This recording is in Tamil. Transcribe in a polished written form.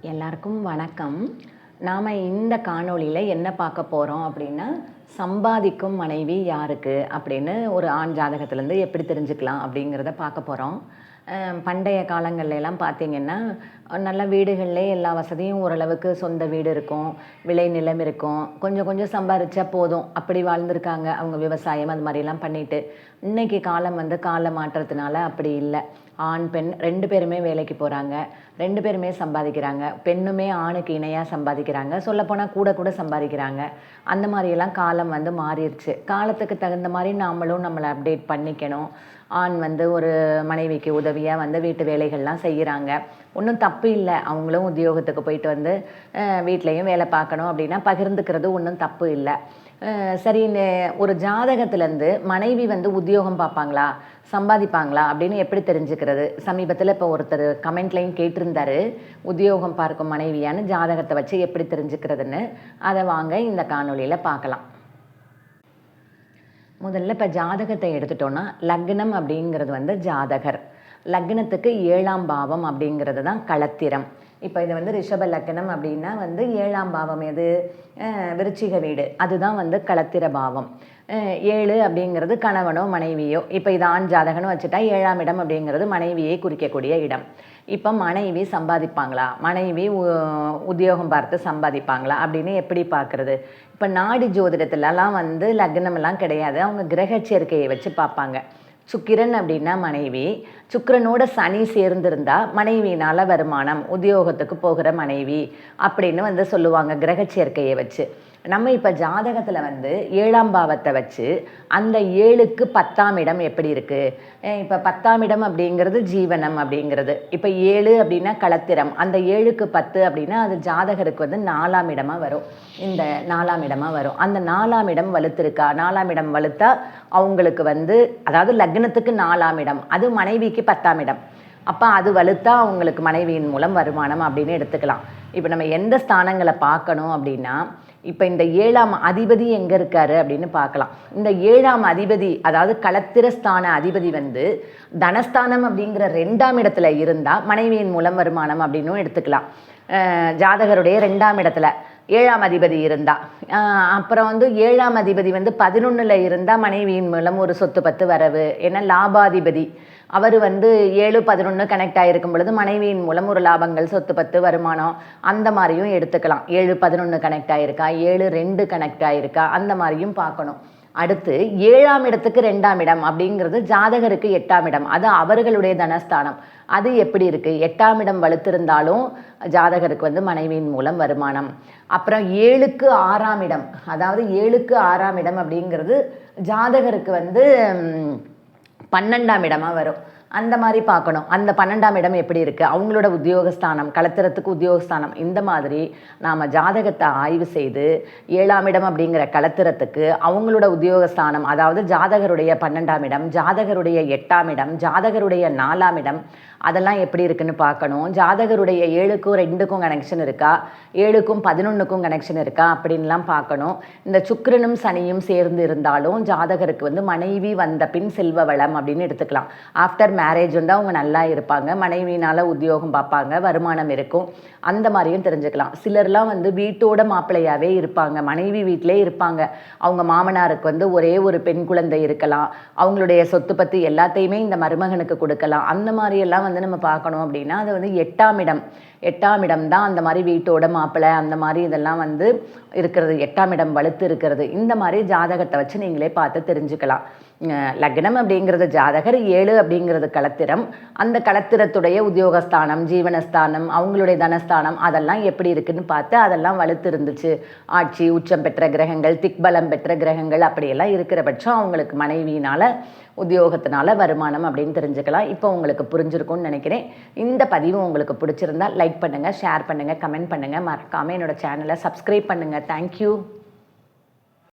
எல்லாருக்கும் வணக்கம். நாம் இந்த காணொளியில் என்ன பார்க்க போகிறோம் அப்படின்னா, சம்பாதிக்கும் மனைவி யாருக்கு அப்படின்னு ஒரு ஆண் ஜாதகத்திலேருந்து எப்படி தெரிஞ்சுக்கலாம் அப்படிங்கிறத பார்க்க போகிறோம். பண்டைய காலங்கள்ல எல்லாம் பார்த்திங்கன்னா, நல்ல வீடுகள்லே எல்லா வசதியும் ஓரளவுக்கு சொந்த வீடு இருக்கும், விளை நிலம் இருக்கும், கொஞ்சம் கொஞ்சம் சம்பாரித்தா போதும் அப்படி வாழ்ந்திருக்காங்க. அவங்க விவசாயம் அது மாதிரிலாம் பண்ணிட்டு. இன்றைக்கி காலம் கால மாற்றத்தினால அப்படி இல்லை. ஆண் பெண் 2 பேருமே வேலைக்கு போகிறாங்க, 2 பேருமே சம்பாதிக்கிறாங்க. பெண்ணுமே ஆணுக்கு இணையாக சம்பாதிக்கிறாங்க, சொல்லப்போனால் கூட கூட சம்பாதிக்கிறாங்க. அந்த மாதிரியெல்லாம் காலம் மாறிடுச்சு. காலத்துக்கு தகுந்த மாதிரி நாமளும் நம்மளை அப்டேட் பண்ணிக்கணும். ஆண் ஒரு மனைவிக்கு உதவியாக வீட்டு வேலைகள்லாம் செய்கிறாங்க. ஒன்றும் தப்பு இல்லை. அவங்களும் உத்தியோகத்துக்கு போயிட்டு வீட்லேயும் வேலை பார்க்கணும் அப்படின்னா பகிர்ந்துக்கிறது ஒன்றும் தப்பு இல்லை. சரி, ஒரு ஜாதகத்துலேருந்து மனைவி உத்தியோகம் பார்ப்பாங்களா, சம்பாதிப்பாங்களா அப்படின்னு எப்படி தெரிஞ்சுக்கிறது? சமீபத்தில் இப்போ ஒருத்தர் கமெண்ட்லையும் கேட்டிருந்தாரு, உத்தியோகம் பார்க்கும் மனைவியான்னு ஜாதகத்தை வச்சு எப்படி தெரிஞ்சுக்கிறதுன்னு. அதை வாங்க இந்த காணொளியில் பார்க்கலாம். முதல்ல இப்போ ஜாதகத்தை எடுத்துட்டோன்னா, லக்னம் அப்படிங்கிறது ஜாதகர். லக்னத்துக்கு 7ஆம் பாவம் அப்படிங்கிறது தான் களத்திரம். இப்போ இது ரிஷப லக்னம் அப்படின்னா 7ஆம் பாவம் எது? விருச்சிக வீடு. அதுதான் களத்திர பாவம். 7 அப்படிங்கிறது கணவனோ மனைவியோ. இப்போ இது ஆண் ஜாதகன்னு வச்சுட்டா 7ஆம் இடம் அப்படிங்கிறது மனைவியை குறிக்கக்கூடிய இடம். இப்போ மனைவி சம்பாதிப்பாங்களா, மனைவி உத்தியோகம் பார்த்து சம்பாதிப்பாங்களா அப்படின்னு எப்படி பார்க்குறது? இப்போ நாடி ஜோதிடத்துலலாம் லக்னமெல்லாம் கிடையாது. அவங்க கிரக சேர்க்கையை வச்சு பார்ப்பாங்க. சுக்கிரன் அப்படின்னா மனைவி, சுக்கிரனோட சனி சேர்ந்திருந்தா மனைவியினால் வருமானம், உத்தியோகத்துக்கு போகிற மனைவி அப்படின்னு சொல்லுவாங்க கிரக சேர்க்கையை வச்சு. நம்ம இப்போ ஜாதகத்தில் 7ஆம் பாவத்தை வச்சு அந்த 7க்கு 10ஆம் இடம் எப்படி இருக்குது? இப்போ 10ஆம் இடம் அப்படிங்கிறது ஜீவனம் அப்படிங்கிறது. இப்போ 7 அப்படின்னா களத்திரம், அந்த 7க்கு 10 அப்படின்னா அது ஜாதகருக்கு 4ஆம் இடமாக வரும். இந்த 4ஆம் இடமாக வரும். அந்த 4ஆம் இடம் வலுத்திருக்கா? 4ஆம் இடம் வலுத்தா அவங்களுக்கு அதாவது லக்னத்துக்கு 4ஆம் இடம், அது மனைவிக்கு 10ஆம் இடம். அப்போ அது வலுத்தா அவங்களுக்கு மனைவியின் மூலம் வருமானம் அப்படின்னு எடுத்துக்கலாம். இப்போ நம்ம எந்த ஸ்தானங்களை பார்க்கணும் அப்படின்னா, இப்போ இந்த 7ஆம் அதிபதி எங்கே இருக்காரு அப்படின்னு பார்க்கலாம். இந்த 7ஆம் அதிபதி அதாவது களத்திரஸ்தான அதிபதி தனஸ்தானம் அப்படிங்கிற 2ஆம் இடத்துல இருந்தால் மனைவியின் மூலம் வருமானம் அப்படின்னும் எடுத்துக்கலாம். ஜாதகருடைய 2ஆம் இடத்துல 7ஆம் அதிபதி இருந்தால், அப்புறம் 7ஆம் அதிபதி 11ல் இருந்தால் மனைவியின் மூலம் ஒரு சொத்து பத்து வரவு. ஏன்னா லாபாதிபதி அவர் 7, 11 கனெக்ட் ஆகிருக்கும் பொழுது மனைவியின் மூலம் ஒரு லாபங்கள், சொத்து பத்து, வருமானம் அந்த மாதிரியும் எடுத்துக்கலாம். 7, 11 கனெக்ட் ஆகிருக்கா, 7, 2 கனெக்ட் ஆகிருக்கா, அந்த மாதிரியும் பார்க்கணும். அடுத்து 7ஆம் இடத்துக்கு 2ஆம் இடம் அப்படிங்கிறது ஜாதகருக்கு 8ஆம் இடம், அது அவர்களுடைய தனஸ்தானம். அது எப்படி இருக்குது? 8ஆம் இடம் வலுத்திருந்தாலும் ஜாதகருக்கு மனைவியின் மூலம் வருமானம். அப்புறம் 7க்கு 6ஆம் இடம், அதாவது 7க்கு 6ஆம் இடம் அப்படிங்கிறது ஜாதகருக்கு 12ஆம் இடமாக வரும். அந்த மாதிரி பார்க்கணும். அந்த 12ஆம் இடம் எப்படி இருக்குது? அவங்களோட உத்தியோகஸ்தானம், களத்திரத்துக்கு உத்தியோகஸ்தானம். இந்த மாதிரி நாம் ஜாதகத்தை ஆய்வு செய்து 7ஆம் இடம் அப்படிங்கிற களத்திரத்துக்கு அவங்களோட உத்தியோகஸ்தானம், அதாவது ஜாதகருடைய 12ஆம் இடம், ஜாதகருடைய 8ஆம் இடம், ஜாதகருடைய 4ஆம் இடம், அதெல்லாம் எப்படி இருக்குன்னு பார்க்கணும். ஜாதகருடைய 7க்கும் 2க்கும் கனெக்ஷன் இருக்கா, 7க்கும் 11க்கும் கனெக்ஷன் இருக்கா அப்படின்லாம் பார்க்கணும். இந்த சுக்கிரனும் சனியும் சேர்ந்து இருந்தாலும் ஜாதகருக்கு மனைவி வந்த பின் செல்வ வளம் அப்படின்னு எடுத்துக்கலாம். ஆஃப்டர் மேரேஜ் அவங்க நல்லா இருப்பாங்க, மனைவினால் உத்தியோகம் பார்ப்பாங்க, வருமானம் இருக்கும், அந்த மாதிரியும் தெரிஞ்சுக்கலாம். சிலர்லாம் வீட்டோட மாப்பிள்ளையாகவே இருப்பாங்க, மனைவி வீட்டிலே இருப்பாங்க. அவங்க மாமனாருக்கு ஒரே ஒரு பெண் குழந்தை இருக்கலாம், அவங்களுடைய சொத்து பற்றி எல்லாத்தையுமே இந்த மருமகனுக்கு கொடுக்கலாம். அந்த மாதிரியெல்லாம் நம்ம பார்க்கணும் அப்படின்னா அது 8ஆம் இடம். 8ஆம் இடம் தான் அந்த மாதிரி வீட்டோட மாப்பிள்ளை அந்த மாதிரி இதெல்லாம் இருக்கிறது. 8ஆம் இடம் வலுத்து இருக்கிறது. இந்த மாதிரி ஜாதகத்தை வச்சு நீங்களே பார்த்து தெரிஞ்சுக்கலாம். லக்னம் அப்படிங்கிறது ஜாதகர், 7 அப்படிங்கிறது களத்திரம். அந்த களத்திரத்துடைய உத்தியோகஸ்தானம், ஜீவனஸ்தானம், அவங்களுடைய தனஸ்தானம் அதெல்லாம் எப்படி இருக்குன்னு பார்த்து அதெல்லாம் வலுத்து இருந்துச்சு, ஆட்சி உச்சம் பெற்ற கிரகங்கள், திக்பலம் பெற்ற கிரகங்கள் அப்படியெல்லாம் இருக்கிற பட்சம் அவங்களுக்கு மனைவியினால் உத்தியோகத்தினால வருமானம் அப்படின்னு தெரிஞ்சுக்கலாம். இப்போ உங்களுக்கு புரிஞ்சிருக்கும்னு நினைக்கிறேன். இந்த பதிவு உங்களுக்கு பிடிச்சிருந்தால் லைக் பண்ணுங்கள், ஷேர் பண்ணுங்கள், கமெண்ட் பண்ணுங்கள். மறக்காமல் என்னோடய சேனலை சப்ஸ்கிரைப் பண்ணுங்கள். தேங்க்யூ.